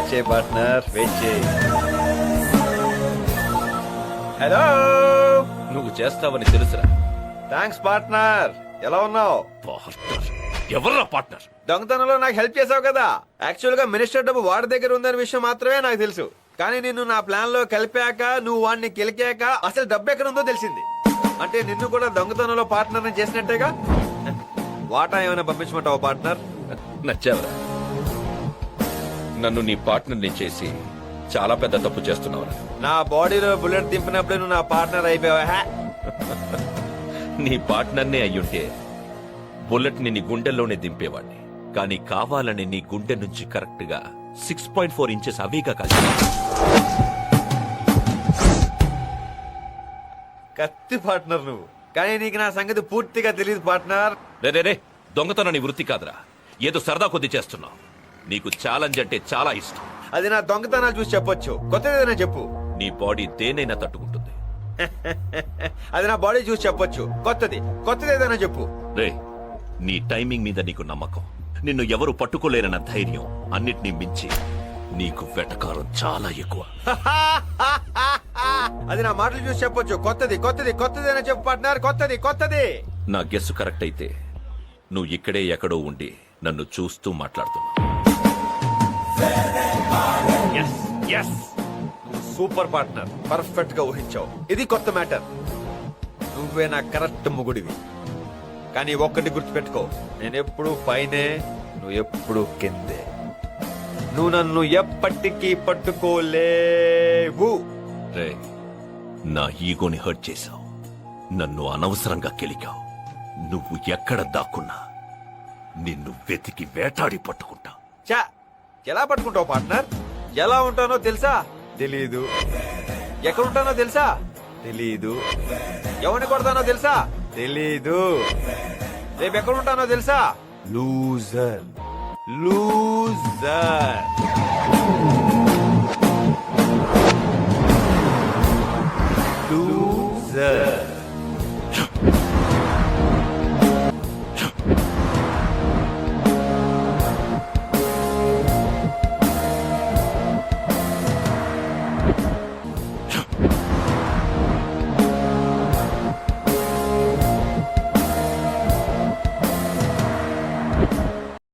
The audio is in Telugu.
వెయిట్ చేయి పార్ట్నర్, వెయిట్ చేయి. హలో, నువ్వు చేస్తావని తెలుసురా. Thanks partner. ఎలా ఉన్నావు? పార్ట్నర్? ఎవర్రా పార్ట్నర్? దొంగతనంలో నాకు హెల్ప్ చేసావు కదా. యాక్చువల్ గా మినిస్టర్ డబ్బు వాడి దగ్గర ఉందనే విషయం మాత్రమే నాకు తెలుసు. కానీ నిన్ను నా ప్లాన్ లో కలిపాక, నువ్వు వాడిని కెలికాక అసలు డబ్బు ఎక్కడ ఉందో తెలిసింది. అంటే నిన్ను కూడా దొంగతనంలో పార్ట్నర్ చేసినట్టేగా. వాటా ఏమైనా పంపించమంటావా పార్ట్నర్? నచ్చావరా? నన్ను నీ పార్ట్నర్ని చేసి చాలా పెద్ద తప్పు చేస్తున్నావురా. నా బాడీలో బుల్లెట్ దింపినప్పుడు నువ్వు నా పార్ట్నర్ అయిపోయావా? నీ పార్ట్నర్నే అయ్యుంటే బుల్లెట్ ని నీ గుండెల్లోనే దింపేవాడిని. కానీ కావాలని నీ గుండె నుంచి కరెక్ట్ గా 6.4 ఇంచెస్ అవేగా కాదు. కత్తి పార్ట్నర్ నువ్వు. కానీ నీకు నా సంగతి పూర్తిగా తెలియదు పార్ట్నర్. రే, దొంగతనం నీ వృత్తి కాదురా. ఏదో సరదా కొద్ది చేస్తున్నావు. నీకు ఛాలెంజ్ అంటే చాలా ఇష్టం. అది నా దొంగతనాలు చూసి చెప్పొచ్చు. కొత్తదేనా చెప్పు. నీ బాడీ దేనైనా తట్టుకుంటుంది. అది నా బాడీ చూసి చెప్పొచ్చు. కొత్తది ఏదైనా చెప్పు. రే, నీ టైమింగ్ మీద నీకు నమ్మకం, నిన్ను ఎవరు పట్టుకోలేరన్న ధైర్యం అన్నిటినీ మించి నీకు వెటకారం చాలా ఎక్కువ. అది నా మాటలు చూసి చెప్పొచ్చు. కొత్తదేనా చెప్పు పార్ట్నర్. కొత్తది. నా గెస్సు కరెక్ట్ అయితే నువ్వు ఇక్కడే ఎక్కడో ఉండి నన్ను చూస్తూ మాట్లాడుతున్నావు. సూపర్ పార్ట్నర్, పర్ఫెక్ట్ గా ఊహించావు. ఇది కొత్త మ్యాటర్. నువ్వే నా కరెక్ట్ మొగుడివి. కానీ ఒక్కటి గుర్తుపెట్టుకో, నేనెప్పుడు పైనే, నువ్వు ఎప్పుడు కిందే. నువ్వు నన్ను ఎప్పటికీ పట్టుకోలేవు. రే, నా ఈగోని హర్ట్ చేశావు. నన్ను అనవసరంగా కెలికావు. నువ్వు ఎక్కడ దాక్కున్నా నిన్ను వెతికి వేటాడి పట్టుకుంటా. చా, ఎలా పట్టుకుంటావు పార్ట్నర్? ఎలా ఉంటానో తెలుసా? తెలీదు. ఎక్కడుంటానో తెలుసా? తెలీదు. ఎవరిని కొడతానో తెలుసా? తెలీదు. రేపు ఎక్కడుంటానో తెలుసా? లూజర్. లూజర్.